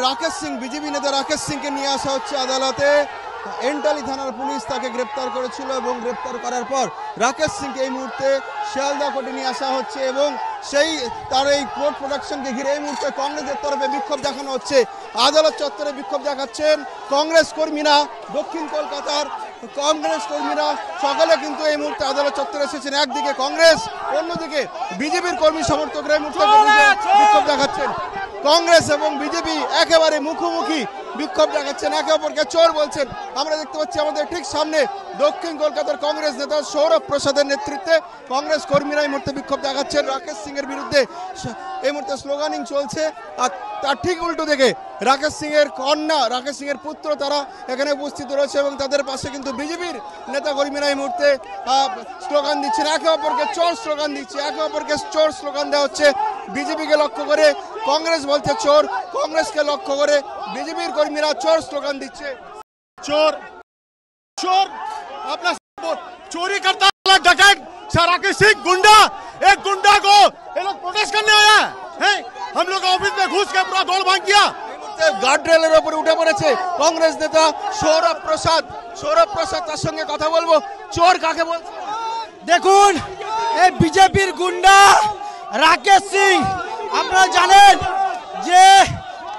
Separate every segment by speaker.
Speaker 1: Rakesh Singh BJP নেতা রাকেশ সিংকে নিয়ে আসা হচ্ছে আদালতে। এন্টালি থানার পুলিশ তাকে গ্রেপ্তার করেছিল এবং গ্রেপ্তার করার পর রাকেশ সিংকে এই মুহূর্তে শিয়ালদা কোর্টে নিয়ে আসা হচ্ছে এবং সেই তার এই কোর্ট প্রোডাকশনকে ঘিরে এই মুহূর্তে কংগ্রেসের তরফে বিক্ষোভ দেখানো হচ্ছে। আদালত চত্বরে বিক্ষোভ দেখাচ্ছেন কংগ্রেস কর্মীরা, দক্ষিণ কলকাতার কংগ্রেস কর্মীরা সকলে কিন্তু এই মুহূর্তে আদালত চত্বরে এসেছেন। একদিকে কংগ্রেস, অন্যদিকে বিজেপির কর্মী সমর্থকরা এই মুহূর্তে বিক্ষোভ দেখাচ্ছেন। কংগ্রেস এবং বিজেপি একেবারে মুখোমুখি বিক্ষোভ দেখাচ্ছেন, একে অপরকে চোর বলছেন। আমরা দেখতে পাচ্ছি আমাদের ঠিক সামনে দক্ষিণ কলকাতার কংগ্রেস নেতা সৌরভ প্রসাদের নেতৃত্বে কংগ্রেস কর্মীরা এই মুহূর্তে বিক্ষোভ দেখাচ্ছেন রাকেশ সিং এর বিরুদ্ধে। এই মুহূর্তে স্লোগানিং চলছে আর তার ঠিক উল্টো দিকে রাকেশ সিং এর কন্যা, রাকেশ সিং এর পুত্র তারা এখানে উপস্থিত রয়েছে এবং তাদের পাশে কিন্তু বিজেপির নেতা কর্মীরা এই মুহূর্তে স্লোগান দিচ্ছেন, একে অপরকে চোর স্লোগান দিচ্ছে, একে অপরকে চোর স্লোগান দেওয়া হচ্ছে। বিজেপিকে লক্ষ্য করে কংগ্রেস বলছে চোর, কংগ্রেসকে লক্ষ্য করে বিজেপির কর্মীরা চোর স্লোগান দিচ্ছে।
Speaker 2: चोर चोर अपना चोरी करता है डकैत राकेश सिंह गुंडा, एक गुंडा को ये लोग प्रोटेस्ट करने आया है। हम लोग ऑफिस में घुस के पूरा दौड़ भाग किया।
Speaker 1: গার্ডরেলের উপরে উঠে পড়েছে কংগ্রেস নেতা সৌরভ প্রসাদ। সৌরভ প্রসাদ তার সঙ্গে কথা বলবো। চোর কাকে বলছে
Speaker 3: দেখুন, এই বিজেপির গুন্ডা রাকেশ সিং, আপনারা জানেন যে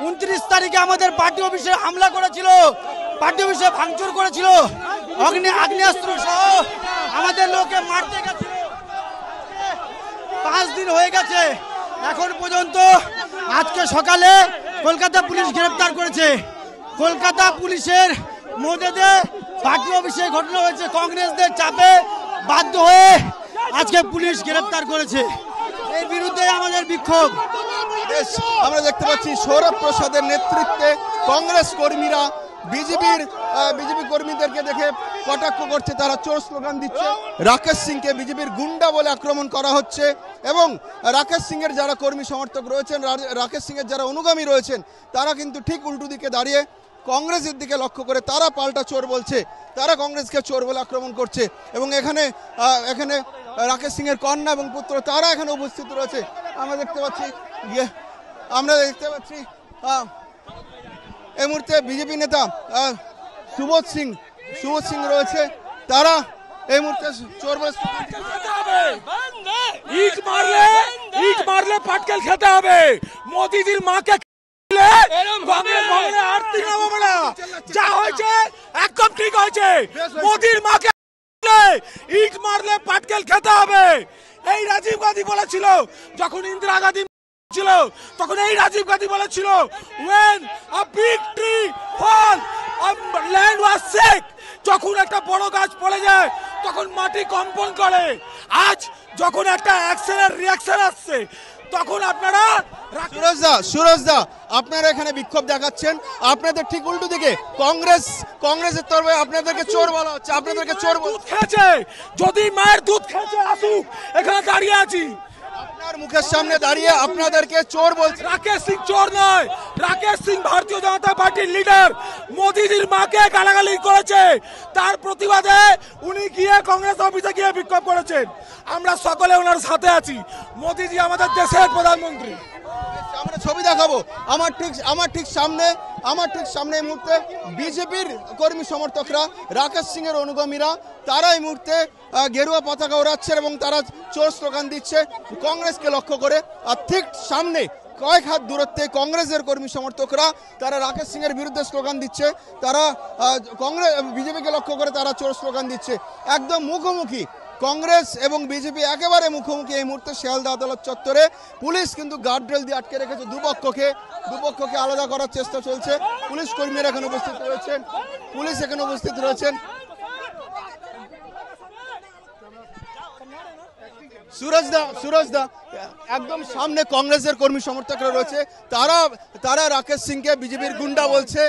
Speaker 3: 29 তারিখে আমাদের পার্টি অফিসে হামলা করেছিল, পার্টি অফিসে ভাঙচুর করেছিল, আগ্নেয়াস্ত্র সহ আমাদের লোকে মারতে গেছিল। 5 দিন হয়ে গেছে, এখন পর্যন্ত আজকে সকালে কলকাতা পুলিশ গ্রেপ্তার করেছে। কলকাতা পুলিশের মধ্যে পার্টি অফিসে ঘটনা হয়েছে, কংগ্রেসদের চাপে বাধ্য হয়ে আজকে পুলিশ গ্রেপ্তার করেছে। এর বিরুদ্ধে আমাদের বিক্ষোভ।
Speaker 1: আমরা দেখতে পাচ্ছি সৌরভ প্রসাদের নেতৃত্বে কংগ্রেস কর্মীরা বিজেপি কর্মীদেরকে দেখে কটাক্ষ করছে, তারা চোর স্লোগান দিচ্ছে। রাকেশ সিংকে বিজেপির গুন্ডা বলে আক্রমণ করা হচ্ছে এবং রাকেশ সিং এর যারা কর্মী সমর্থক রয়েছেন, রাকেশ সিং এর যারা অনুগামী রয়েছেন, তারা কিন্তু ঠিক উল্টো দিকে দাঁড়িয়ে কংগ্রেসের দিকে লক্ষ্য করে তারা পাল্টা চোর বলছে, তারা কংগ্রেসকে চোর বলে আক্রমণ করছে। এবং এখানে রাকেশ সিং এর কন্যা এবং পুত্র তারা এখানে উপস্থিত রয়েছে। আমরা দেখতে পাচ্ছি এই মুহূর্তে বিজেপি নেতা সুবোধ সিং রয়েছে, তারা এই মুহূর্তে চোর বলে
Speaker 4: ইট মারলে পাটকেল খেতে হবে। মোদিজির মাকে যা হয়েছে একদম ঠিক হয়েছে। মোদির মাকে ইট মারলে পাটকেল খেতে হবে। এই রাজীব গান্ধী বলেছিল, যখন ইন্দিরা গান্ধী ছিল তখন এই রাজীব গান্ধী বলেছিল, when a big tree fall land was sick, যখন একটা বড় গাছ পড়ে যায় তখন মাটি কম্পন করে। আজ যখন একটা অ্যাকশনের রিঅ্যাকশন আসছে তখন আপনারা
Speaker 1: সুরজদা আপনারা এখানে বিক্ষোভ দেখাচ্ছেন, আপনাদের ঠিক উল্টো দিকে কংগ্রেসের তরফে আপনাদেরকে চোর বলা হচ্ছে, আপনাদেরকে চোর
Speaker 4: দুধ খেয়েছে। যদি মায়ের দুধ খেয়েছে আসুক, এখানে দাঁড়িয়ে আছি,
Speaker 1: আপনার মুখের সামনে দাঁড়িয়ে আপনাদেরকে চোর বলছে।
Speaker 4: রাকেশ সিং চোর নয়, রাকেশ সিং ভারতীয় জনতা পার্টির লিডার। মোদিজির মাকে গালাগালি করেছে, তার প্রতিবাদে উনি গিয়ে কংগ্রেস অফিসে গিয়ে বিক্ষোভ করেছেন। আমরা সকলে ওনার সাথে আছি। মোদিজি আমাদের দেশের প্রধানমন্ত্রী।
Speaker 1: আমরা ছবি দেখাবো। আমার ঠিক সামনে এই মুহূর্তে বিজেপির কর্মী সমর্থকরা, রাকেশ সিং এর অনুগামীরা, তারা এই মুহূর্তে গেরুয়া পতাকা ওড়াচ্ছেন এবং তারা চোর স্লোগান দিচ্ছে কংগ্রেসকে লক্ষ্য করে। আর ঠিক সামনে কয়েক হাত দূরত্বে কংগ্রেসের কর্মী সমর্থকরা তারা রাকেশ সিং এর বিরুদ্ধে স্লোগান দিচ্ছে, তারা বিজেপিকে লক্ষ্য করে তারা চোর স্লোগান দিচ্ছে। একদম মুখোমুখি কংগ্রেস এবং বিজেপি একেবারে মুখোমুখি এই মুহূর্তে শিয়ালদা আদালত চত্বরে। পুলিশ কিন্তু গার্ডরেল দিয়ে আটকে রেখেছে, দুপক্ষকে আলাদা করার চেষ্টা চলছে। পুলিশ কর্মীরা এখানে উপস্থিত রয়েছেন। সুরজদা একদম সামনে কংগ্রেসের কর্মী সমর্থকরা রয়েছে, তারা রাকেশ সিংকে বিজেপির গুন্ডা বলছে,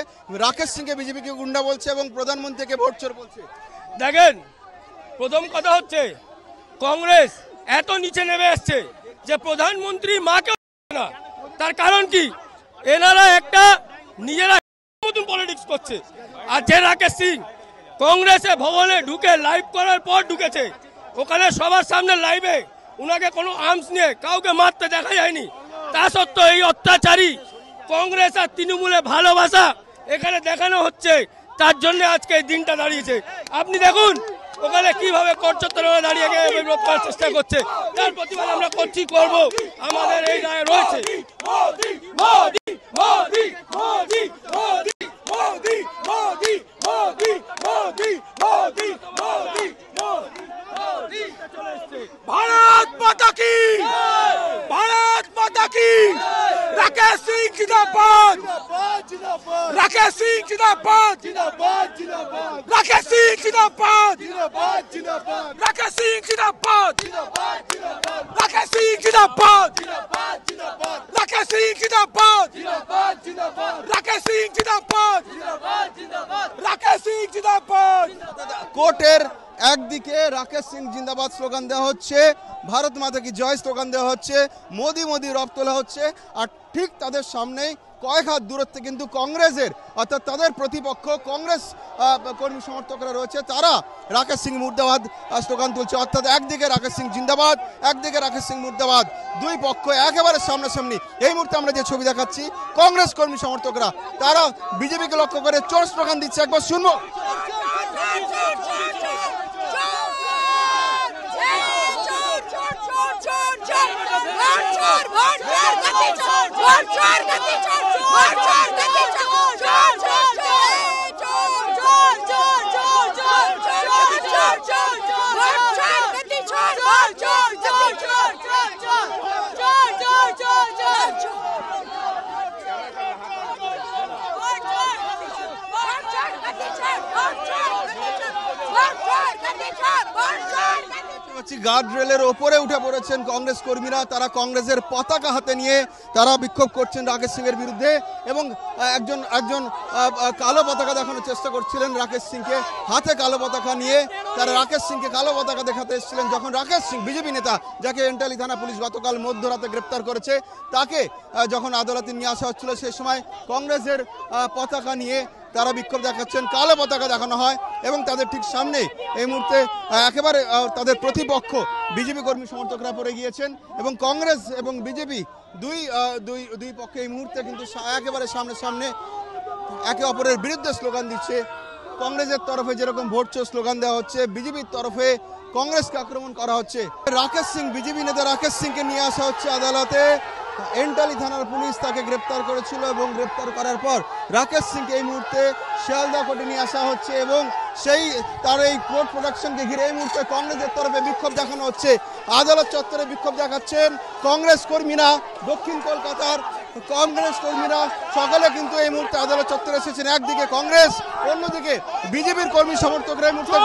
Speaker 1: বিজেপিকে গুন্ডা বলছে এবং প্রধানমন্ত্রীকে ভোট চোর বলছে।
Speaker 5: দেখেন, প্রথম কথা হচ্ছে কংগ্রেস এত নিচে নেমে এসছে যে প্রধানমন্ত্রী মাকে না। তার কারণ কি? এনারা একটা নিজেরা মতন পলিটিক্স করছে। আর যে রাকেশ সিং কংগ্রেসে ভবনে ঢুকে লাইভ করার পর ঢুকেছে, ওখানে সবার সামনে লাইভে উনাকে কোনো আর্মস নিয়ে কাউকে মারতে দেখা যায়নি। তা সত্ত্বেও এই অত্যাচারী কংগ্রেস আর তৃণমূলের ভালোবাসা এখানে দেখানো হচ্ছে, তার জন্য আজকে এই দিনটা দাঁড়িয়েছে। আপনি দেখুন ওখানে কিভাবে করচত্বরে দাঁড়িয়ে গিয়ে বিরোধ করার চেষ্টা করছে, তার প্রতিবাদ আমরা করব। আমাদের এই রায় রয়েছে।
Speaker 4: भारत माता की, भारत माता की। राकेश सिंह जिंदाबाद, राकेश सिंह जिंदाबाद, राकेश सिंह जिंदाबाद, राकेश सिंह जिंदाबाद, राकेश सिंह जिंदाबाद, राकेश सिंह जिंदाबाद, राकेश सिंह जिंदाबाद, राकेश सिंह जिंदाबाद।
Speaker 1: কোর্টের একদিকে রাকেশ সিং জিন্দাবাদ স্লোগান দেওয়া হচ্ছে, ভারত মাতা কি জয় স্লোগান দেওয়া হচ্ছে, মোদি মোদি রব তোলা হচ্ছে, আর ঠিক তাদের সামনেই কয়েক হাত দূরত্বে কিন্তু কংগ্রেসের অর্থাৎ তাদের প্রতিপক্ষ কংগ্রেস কর্মী সমর্থকরা রয়েছে, তারা রাকেশ সিং মুর্দাবাদ স্লোগান তুলছে। অর্থাৎ একদিকে রাকেশ সিং জিন্দাবাদ, একদিকে রাকেশ সিং মুর্দাবাদ, দুই পক্ষ একেবারে সামনাসামনি। এই মুহূর্তে আমরা যে ছবি দেখাচ্ছি, কংগ্রেস কর্মী সমর্থকরা তারা বিজেপিকে লক্ষ্য করে চোর স্লোগান দিচ্ছে, একবার শুনবো। গার্ড রেলের ওপরে উঠে পড়েছেন কংগ্রেস কর্মীরা, তারা কংগ্রেসের পতাকা হাতে নিয়ে তারা বিক্ষোভ করছেন রাকেশ সিং এর বিরুদ্ধে, এবং একজন কালো পতাকা দেখানোর চেষ্টা করছিলেন রাকেশ সিংকে, হাতে কালো পতাকা নিয়ে তারা রাকেশ সিংকে কালো পতাকা দেখাতে এসেছিলেন। যখন রাকেশ সিং বিজেপি নেতা, যাকে এন্টালি থানা পুলিশ গতকাল মধ্যরাতে গ্রেপ্তার করেছে, তাকে যখন আদালতে নিয়ে আসা হচ্ছিল, সেই সময় কংগ্রেসের পতাকা নিয়ে তারা বিক্ষোভ দেখাচ্ছেন, কালো পতাকা দেখানো হয়, এবং তাদের ঠিক সামনে এই মুহূর্তে একেবারে তাদের প্রতিপক্ষ বিজেপি কর্মী সমর্থকরা পড়ে গিয়েছেন, এবং কংগ্রেস এবং বিজেপি দুই পক্ষে এই মুহূর্তে কিন্তু একেবারে সামনে একে অপরের বিরুদ্ধে স্লোগান দিচ্ছে। কংগ্রেসের তরফে যেরকম ভোট চোর স্লোগান দেওয়া হচ্ছে, বিজেপির তরফে কংগ্রেসকে আক্রমণ করা হচ্ছে। রাকেশ সিং, বিজেপি নেতা রাকেশ সিংকে নিয়ে আসা হচ্ছে আদালতে। এন্টালি থানার পুলিশ তাকে গ্রেপ্তার করেছিল, এবং গ্রেপ্তার করার পর রাকেশ সিংকে এই মুহূর্তে শিয়ালদা কোর্টে নিয়ে আসা হচ্ছে, এবং তার এই কোর্ট প্রোডাকশনকে ঘিরে এই মুহূর্তে কংগ্রেসের তরফে বিক্ষোভ দেখানো হচ্ছে। আদালত চত্বরে বিক্ষোভ দেখাচ্ছেন কংগ্রেস কর্মীরা, দক্ষিণ কলকাতার কংগ্রেস কর্মীরা সকলে কিন্তু এই মুহূর্তে আদালত চত্বরে এসেছেন। একদিকে কংগ্রেস, অন্যদিকে বিজেপির কর্মী সমর্থকরা এই মুহূর্তে